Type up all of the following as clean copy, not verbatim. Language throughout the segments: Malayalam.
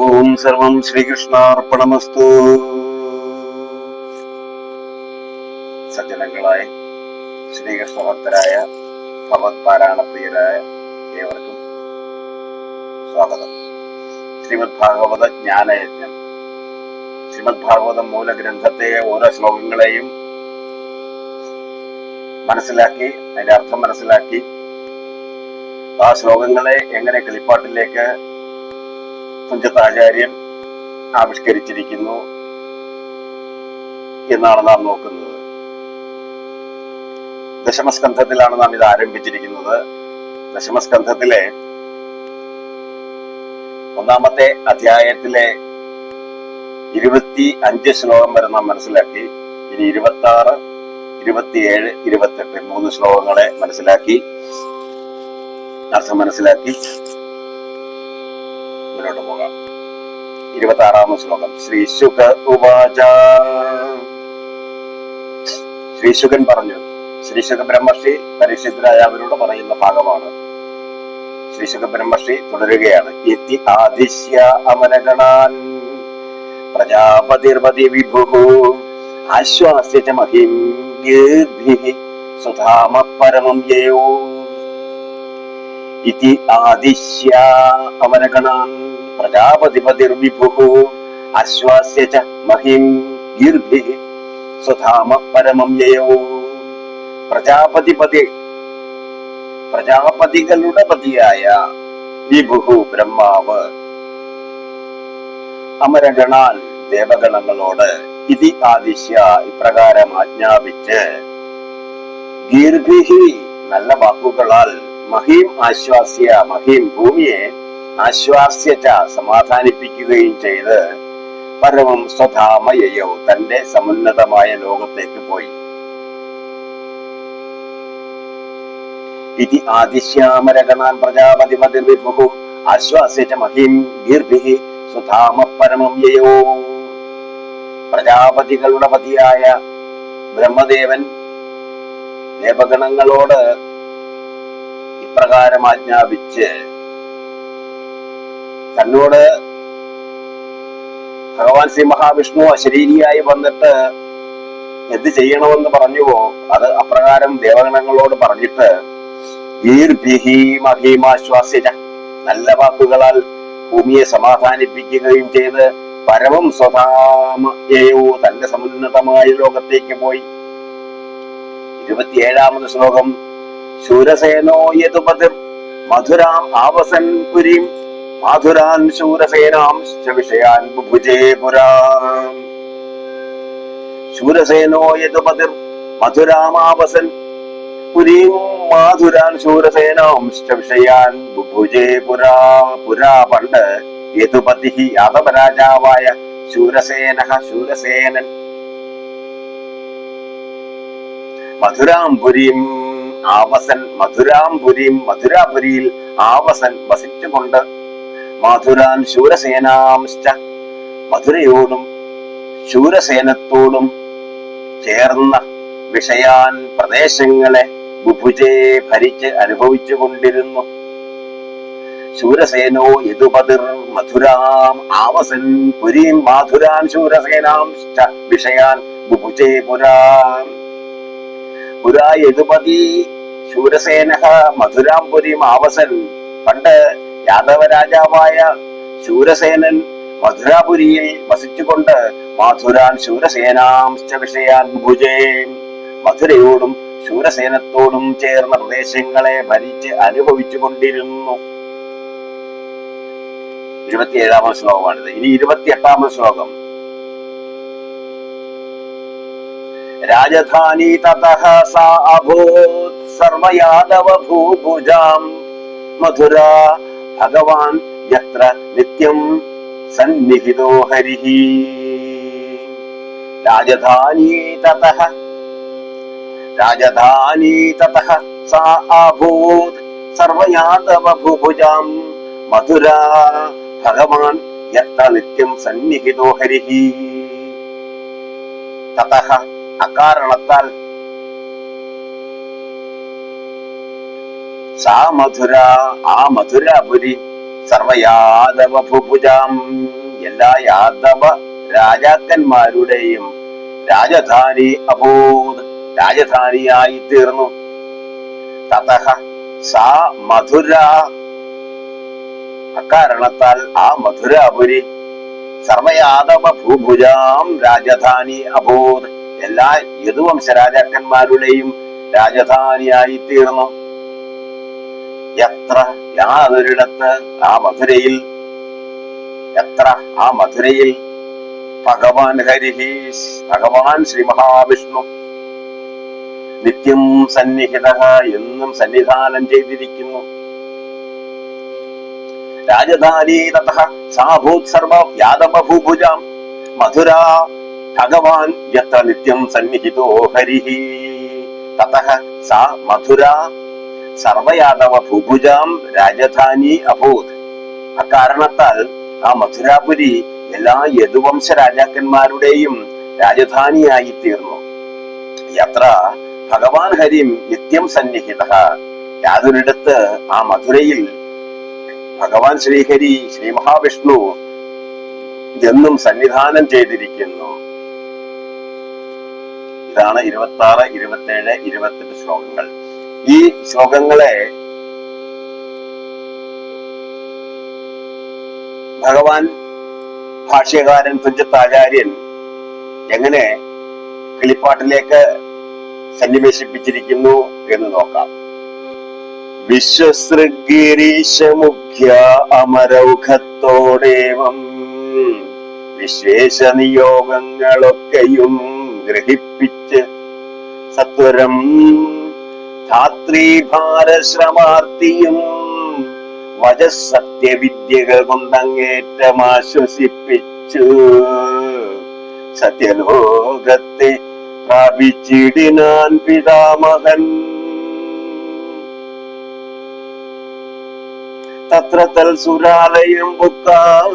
ഓം സർവം ശ്രീകൃഷ്ണാർപ്പണമസ്തു. സജ്ജനങ്ങളായ ശ്രീകൃഷ്ണ ഭക്തരായ ഭഗവത് പാരായണപ്രിയരായ ഏവർക്കും സ്വാഗതം. ശ്രീമദ് ഭാഗവത ജ്ഞാനയജ്ഞം. ശ്രീമദ് ഭാഗവതം മൂലഗ്രന്ഥത്തെ ഓരോ ശ്ലോകങ്ങളെയും മനസ്സിലാക്കി അതിന്റെ അർത്ഥം മനസ്സിലാക്കി ആ ശ്ലോകങ്ങളെ എങ്ങനെ കിളിപ്പാട്ടിലേക്ക് തുഞ്ചത്താചാര്യൻ ആവിഷ്കരിച്ചിരിക്കുന്നു എന്നാണ് നാം നോക്കുന്നത്. ദശമസ്കന്ധത്തിലാണ് നാം ഇത് ആരംഭിച്ചിരിക്കുന്നത്. ദശമസ്കന്ധത്തിലെ 1-ാമത്തെ അധ്യായത്തിലെ 25 ശ്ലോകം വരെ നാം മനസ്സിലാക്കി. ഇനി 26, 27, 28 3 ശ്ലോകങ്ങളെ മനസ്സിലാക്കി അർത്ഥം മനസ്സിലാക്കി മുന്നോട്ട് പോകാം. 26-ാമത് ശ്ലോകം. ശ്രീശുക ഉവാച. ശ്രീശുകൻ പറഞ്ഞു. ശ്രീശുക ബ്രഹ്മർഷി പരീക്ഷിത് രാജാവിനോട് പറയുന്ന ഭാഗമാണ്. ശ്രീശുക ബ്രഹ്മർഷി തുടരുകയാണ്. ഇതി ആദിശ്യ അമരഗണാൻ പ്രജാപതിർപതി വിഭുഃ ആശ്വാസ്യ ച മഹിം ഗീർഭിഃ സുധാമ പരമം യയോ. ഇതി ആദിശ്യ അമരഗണാൻ പ്രജാപതിപതിർവിഭുഃ ആശ്വാസ്യ ച മഹിം ഗീർഭിഃ സുധാമ പരമം യയോ. പ്രജാപതികളുടെ പതിയായ വിഭുഃ ബ്രഹ്മാവ് അമരഗണാൻ ദേവഗണങ്ങളോട് ഇതി ആദിശ്യ ഇപ്രകാരം ആജ്ഞാപിച്ച് ഗീർഭിഃ നല്ല വാക്കുകളാൽ മഹീം ആശ്വാസ്യ മഹീം ഭൂമിയെ ആശ്വാസ്യ സമാധാനിപ്പിക്കുകയും ചെയ്ത് പരമം സ്വധാമയയോ തന്റെ സമുന്നതമായ ലോകത്തേക്ക് പോയി. ഇതി ആദിശ്യാമരഗണാൻ പ്രജാപതിപതിർവിഭുഃ ആശ്വാസ്യ ച മഹീം ഗീർഭിഃ സ്വധാമ പരമം യയോ. പ്രജാപതികളുടെ പതിയായ ബ്രഹ്മദേവൻ ദേവഗണങ്ങളോട് ഇപ്രകാരം ആജ്ഞാപിച്ച് തന്നോട് ഭഗവാൻ ശ്രീ മഹാവിഷ്ണു അശരീരിയായി വന്നിട്ട് എന്ത് ചെയ്യണമെന്ന് പറഞ്ഞുവോ അത് അപ്രകാരം ദേവഗണങ്ങളോട് പറഞ്ഞിട്ട് ഗീർഭിഃ മഹീമാശ്വാസ്യ നല്ല വാക്കുകളാൽ ഭൂമിയെ സമാധാനിപ്പിക്കുകയും ചെയ്ത് പരമം സ്വധാമയയോ തന്റെ സമുന്നതമായ ലോകത്തേക്ക് പോയി. 27-ാമത് ശ്ലോകം. ശൂരസേനോ യതുപതിർ മധുരാം ആവസൻ പുരീം മാധുരാൻ ശൂരസേനാംശ്ച വിഷയാൻ ബുഭുജേ പുരാം. ശൂരസേനോ യതുപതിർ മധുരാമാവസൻ പുരീം മാധുരാൻ ശൂരസേനാംശ്ച വിഷയാൻ ബുഭുജേ പുരാ. പുരാ പണ്ട് യതുപതി യാദവരാജാവായ ശൂരസേനൻ മധുരാംപുരീം ആവസൻ മധുരാപുരിയിൽ ആവസൻ വസിച്ചുകൊണ്ട് മാധുരാൻ ശൂരസേനാംശ്ച മധുരയോടും ശൂരസേനത്തോടും ചേർന്ന വിഷയാൻ പ്രദേശങ്ങളെ ബുഭുജേ ഭരിച്ച് അനുഭവിച്ചു കൊണ്ടിരുന്നു. ശൂരസേനോ യദുപതിർ മധുരാം ആവസൻ പുരീം മാധുരാൻ ശൂരസേനാംശ്ച വിഷയാൻ ബുഭുജേ പുരാം. പുരാ യദുപതി ശൂരസേനഃ മധുരാം പുരീം ആവസൻ. പണ്ട് യാദവരാജാവായ ശൂരസേനൻ മധുരാപുരിയിൽ വസിച്ചുകൊണ്ട് മാധുരാൻ ശൂരസേനാംശ്ച വിഷയാൻ ബുഭുജേ മധുരയോടും ശൂരസേനത്തോടും ചേർന്ന പ്രദേശങ്ങളെ ഭരിച്ച് അനുഭവിച്ചു കൊണ്ടിരുന്നു. 27-ാമത് ശ്ലോകമാണിത്. ഇനി 28-ാമത് ശ്ലോകം. രാജധാനി തതഃ സാ അഭൂത് സർവയാദവ ഭൂഭുജാം മധുരാ ഭഗവാൻ യത്ര നിത്യം സന്നിഹിതോ ഹരിഃ. രാജധാനി തതഃ സാ അഭൂത് സർവയാദവ ഭൂഭുജാം മധുരാ ഭഗവാൻ യത്ര നിത്യം സന്നിഹിതോ ഹരിഃ. തതഃ അകാരണത്താൽ സാ മധുര ആ മധുരാപുരി സർവയാദവ ഭൂഭുജാം എല്ലാ യാദവ രാജാക്കന്മാരുടെയും രാജധാനി അഭൂത് രാജധാനിയായി തീർന്നു. തതഃ സാ മധുര അക്കാരണത്താൽ ആ മധുരാപുരി സർവയാദവ ഭൂഭുജാം രാജധാനി അഭൂത് എല്ലാ യദുവംശ രാജാക്കന്മാരുടെയും രാജധാനിയായി തീർന്നു. എത്ര യാതൊരിടത്ത് ആ മധുരയിൽ ഭഗവാൻ ഹരിഹി ഭഗവാൻ ശ്രീ മഹാവിഷ്ണു നിത്യം സന്നിഹിത എന്നും സന്നിധാനം ചെയ്തിരിക്കുന്നു. രാജധാനി തതഃ സാഭൂത് സർവ യാദവ ഭൂഭുജാം മധുര ഭഗവാൻ യത്ര നിത്യം സന്നിഹിതോ ഹരിഹി തതഃ സാ മധുര സർവയാദവ ഭൂഭുജാം രാജധാനി അഭൂത് അക്കാരണത്താൽ ആ മധുരാപുരി എല്ലാ യദുവംശ രാജാക്കന്മാരുടെയും രാജധാനിയായി തീർന്നു. യത്ര ഭഗവാൻ ഹരിം നിത്യം സന്നിഹിത യാതൊരിടത്ത് ആ മധുരയിൽ ഭഗവാൻ ശ്രീഹരി ശ്രീ മഹാവിഷ്ണു എന്നും സന്നിധാനം ചെയ്തിരിക്കുന്നു. ഇതാണ് 26, 27, 28 ശ്ലോകങ്ങൾ. ഈ ശ്ലോകങ്ങളെ ഭഗവാൻ ഭാഷ്യകാരൻ തുഞ്ചത്താചാര്യൻ എങ്ങനെ കിളിപ്പാട്ടിലേക്ക് സന്നിവേശിപ്പിച്ചിരിക്കുന്നു എന്ന് നോക്കാം. വിശ്വസൃഗിരീശമുഖ്യ അമരൗഖത്തോടേവം വിശേഷ നിയോഗങ്ങളൊക്കെയും ഗ്രഹിപ്പിച്ച് സത്വരം ധാത്രീഭാരശ്രമാർത്തിയും വജസത്യവിദ്യകൾ കൊണ്ടങ്ങേറ്റമാശ്വസിപ്പിച്ചു സത്യലോകത്തെ പ്രാപിച്ചിടിനാൻ പിതാമഹൻ. തത്ര തൽസുരാലയം പുക്കാർ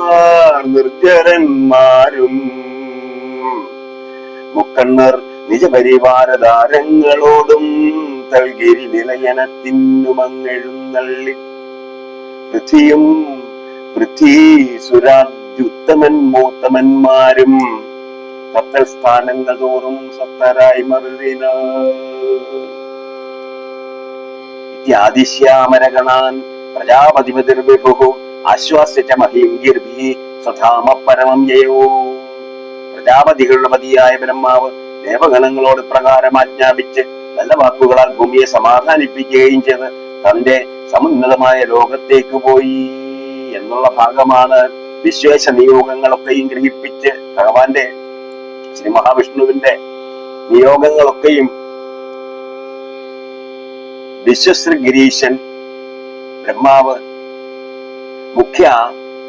നിർജ്ജരന്മാരും മുക്കണ്ണർ നിജപരിവാരധാരങ്ങളോടും തൽഗിരി നിലയനത്തിനുമങ്ങെഴുന്നള്ളി പൃഥ്വീസുരാദ്യുത്തമൻ മൂത്തമന്മാരും തത്തൽ സ്ഥാനങ്ങൾ തോറും സ്വത്തരായി മറുതിന ഇത്യാദിശ്യാമരഗണാൻ പ്രജാപതിപതിർവിഭുഃ ആശ്വാസിച്ച മഹീം ഗിർഭിഃ സ്വധാമ പരമം യയോ. പ്രജാപതികളുടെ പതിയായ ബ്രഹ്മാവ് ദേവഗണങ്ങളോട് പ്രകാരം ആജ്ഞാപിച്ച് നല്ല വാക്കുകളാൽ ഭൂമിയെ സമാധാനിപ്പിക്കുകയും ചെയ്ത് തന്റെ സമുന്നതമായ ലോകത്തേക്ക് പോയി എന്നുള്ള ഭാഗമാണ്. വിശ്വേശ നിയോഗങ്ങളൊക്കെയും ഗ്രഹിപ്പിച്ച് ഭഗവാന്റെ ശ്രീ മഹാവിഷ്ണുവിന്റെ നിയോഗങ്ങളൊക്കെയും വിശ്വശ്രീ ഗിരീശൻ ബ്രഹ്മാവ്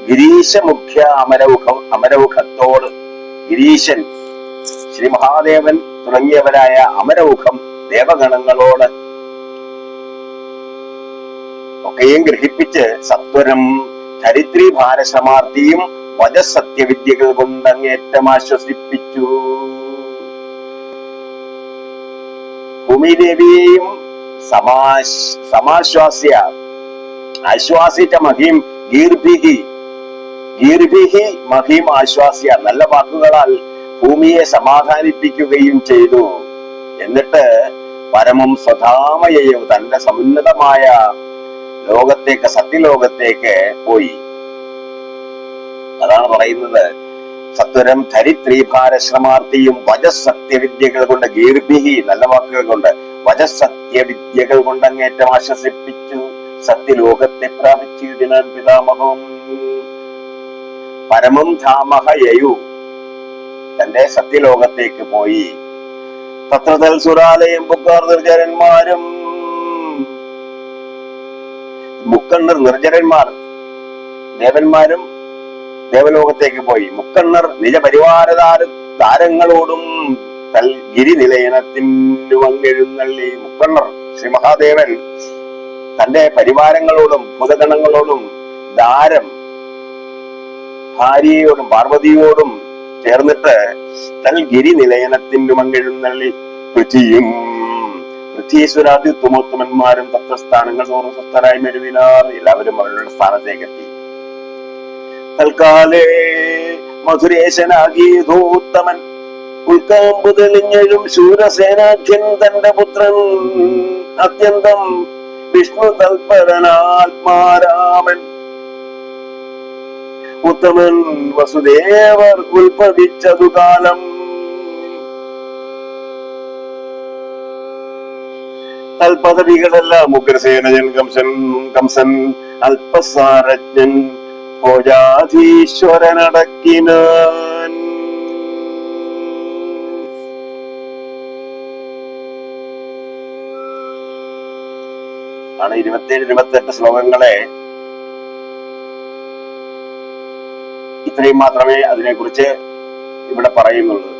ഗിരീശമുഖ്യ അമരൗഖത്തോട് ഗിരീശൻ ശ്രീ മഹാദേവൻ തുടങ്ങിയവരായ അമരൗഖം ദേവഗണങ്ങളോട് ഒക്കെയും ഗ്രഹിപ്പിച്ച് സത്വരം ധരിത്രി ഭാരസമാർത്തിയും വജസത്യവിദ്യകൾ കൊണ്ടങ്ങേറ്റം ആശ്വസിപ്പിച്ചു. ഭൂമിദേവിയെയും ആശ്വാസിച്ച മഹീം ഗീർഭിഹി മഹീം ആശ്വാസ്യ നല്ല വാക്കുകളാൽ ഭൂമിയെ സമാധാനിപ്പിക്കുകയും ചെയ്തു. എന്നിട്ട് പരമം സ്വധാമയയോ തന്റെ സമുന്നതമായ ലോകത്തേക്ക് സത്യലോകത്തേക്ക് പോയി. അതാണ് പറയുന്നത് സത്വരം ധരിത്രീഭാരശ്രമാർത്തിയും വജസത്യവിദ്യകൾ കൊണ്ട് ഗീർഭിഹി നല്ല വാക്കുകൾ കൊണ്ട് വജസത്യവിദ്യകൾ കൊണ്ട് അങ്ങേറ്റം ആശ്വസിപ്പിച്ചു സത്യലോകത്തെ പ്രാപിച്ചിടിനാൻ പിതാമഹം. പരമം ധാമഹ യയു തന്റെ സത്യലോകത്തേക്ക് പോയി. തത്രതൽ സുരാലയം പുക്കാർ നിർജ്ജരന്മാരും മുക്കണ്ണർ നിർജ്ജരന്മാർ ദേവന്മാരും ദേവലോകത്തേക്ക് പോയി. മുക്കണ്ണർ നിജപരിവാരധാരങ്ങളോടും ഗിരി നിലയനത്തിനുവങ്ങെഴുന്നള്ളി. മുക്കണ്ണർ ശ്രീ മഹാദേവൻ തന്റെ പരിവാരങ്ങളോടും ഭൂതഗണങ്ങളോടും ദാരം ഭാര്യയോടും പാർവതിയോടും ചേർന്നിട്ട് തൽഗിരി നിലയനത്തിനുമങ്ങെഴുന്നള്ളി. പൃഥ്വീശ്വരാദ്യുത്തമോത്തമന്മാരും തത്വസ്ഥാനങ്ങൾ തോറും സ്വസ്ഥരായി മെരുവിനാർ. എല്ലാവരും അവരുടെ സ്ഥാനത്തേക്ക് എത്തി. തൽക്കാലേ മധുരേശനാകിയതോത്തമൻ ഉൾക്കാമ്പു തെളിഞ്ഞഴും ശൂരസേനാഖ്യൻ തന്റെ പുത്രൻ അത്യന്തം വിഷ്ണു തൽപരനാത്മാരാമൻ ഉത്തമൻ വസുദേവർ ഉത്ഭവിച്ചതു കാലം തൽപദവികളെല്ലാം ഉഗ്രസേനജൻ കംസൻ അല്പസാരജ്ഞൻ ഭോജാധീശ്വരനടക്കിനാൻ. ആണ് 27-28 ശ്ലോകങ്ങളെ ഇത്രയും മാത്രമേ അതിനെക്കുറിച്ച് ഇവിടെ പറയുന്നുള്ളൂ.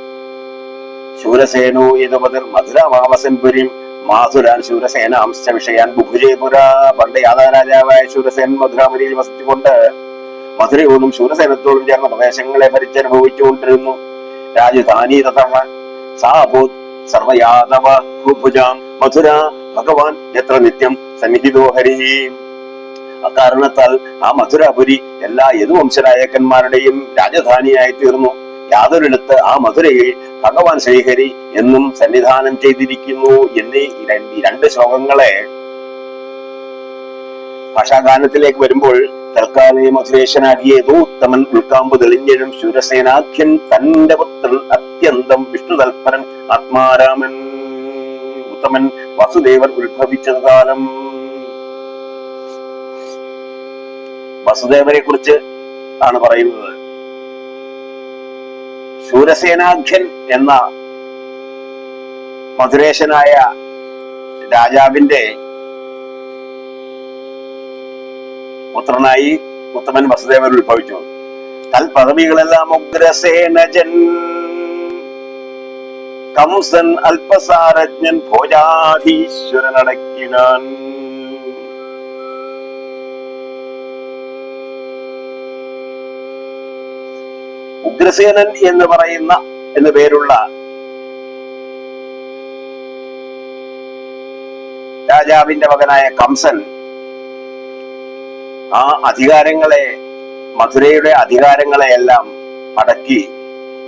ശൂരസേനോ യദുപതിർ മധുരമാവസൻപുരിം മാധുരാൻ ശൂരസേനാംശ വിഷയാൻ ബുഭുജയപുര. പണ്ട് യാദവ രാജാവായ ശൂരസേൻ മധുരാപുരിയിൽ വസിച്ചുകൊണ്ട് മധുരയോടും ശൂരസേനത്തോടും ചേർന്ന പ്രദേശങ്ങളെ ഭരിച്ചനുഭവിച്ചുകൊണ്ടിരുന്നു. രാജധാനി തഥ സാഭൂത് സർവയാദവ ഭുജാം മധുര ഭഗവാൻ എത്ര നിത്യം സന്നിഹിതോ ഹരി. അക്കാരണത്താൽ ആ മധുരാപുരി എല്ലാ യദുവംശരായക്കന്മാരുടെയും രാജധാനിയായി തീർന്നു. യാതൊരിടത്ത് ആ മധുരയിൽ ഭഗവാൻ ശ്രീഹരി എന്നും സന്നിധാനം ചെയ്തിരിക്കുന്നു എന്നീ രണ്ട് ശ്ലോകങ്ങളെ ഭാഷാഗാനത്തിലേക്ക് വരുമ്പോൾ തൽക്കാലേ മധുരേശനാകിയതോത്തമൻ ഉൾക്കാമ്പു തെളിഞ്ഞഴും ശൂരസേനാഖ്യൻ തന്റെ പുത്രൻ അത്യന്തം വിഷ്ണുതൽപരൻ ആത്മാരാമൻ ഉത്തമൻ വസുദേവൻ ഉത്ഭവിച്ചത് കാലം. വസുദേവനെ കുറിച്ച് ആണ് പറയുന്നത്. ശൂരസേനാഖ്യൻ എന്ന മധുരേശനായ രാജാവിന്റെ പുത്രനായി ഉത്തമൻ വസുദേവൻ ഉത്ഭവിച്ചു. തൽപദവികളെല്ലാം ഉഗ്രസേനജൻ കംസൻ അല്പസാരജ്ഞൻ ഭോജാധീശ്വരനടക്കിനാൻ. ഉഗ്രസേനൻ എന്ന് പറയുന്ന എന്നു പേരുള്ള രാജാവിന്റെ മകനായ കംസൻ ആ അധികാരങ്ങളെ, മധുരയുടെ അധികാരങ്ങളെയെല്ലാം അടക്കി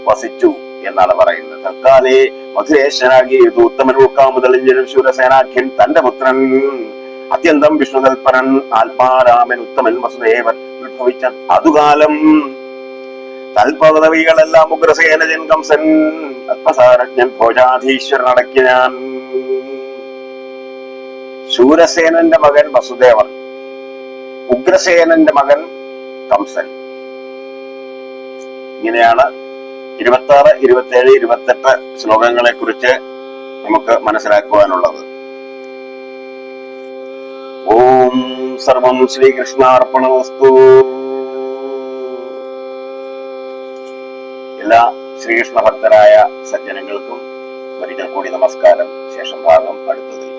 വസിച്ചു എന്നാണ് പറയുന്നത്. തൽക്കാലേ മധുരേശനാകിയ ഉത്തമൻ ഉൾക്കാമ്പു തെളിഞ്ഞഴും ശൂരസേനാഖ്യൻ തന്റെ പുത്രൻ അത്യന്തം വിഷ്ണുതൽപരൻ ആത്മാരാമൻ ഉത്തമൻ വസുദേവൻ ഉത്ഭവിച്ച അതുകാലം. തൽപദവികളെല്ലാം ഉഗ്രസേനജൻ കംസൻ അല്പസാരജ്ഞൻ ഭോജാധീശ്വരനടക്കിനാൻ. ശൂരസേനന്റെ മകൻ വസുദേവൻ, ഉഗ്രസേനന്റെ മകൻ കംസൻ. ഇങ്ങനെയാണ് 26, 27, 28 ശ്ലോകങ്ങളെ കുറിച്ച് നമുക്ക് മനസ്സിലാക്കുവാനുള്ളത്. ഓം സർവം ശ്രീകൃഷ്ണാർപ്പണമസ്തു. എല്ലാ ശ്രീകൃഷ്ണ ഭക്തരായ സജ്ജനങ്ങൾക്കും ഒരിക്കൽ കൂടി നമസ്കാരം. ശേഷം ഭാഗം അടുത്തതിൽ.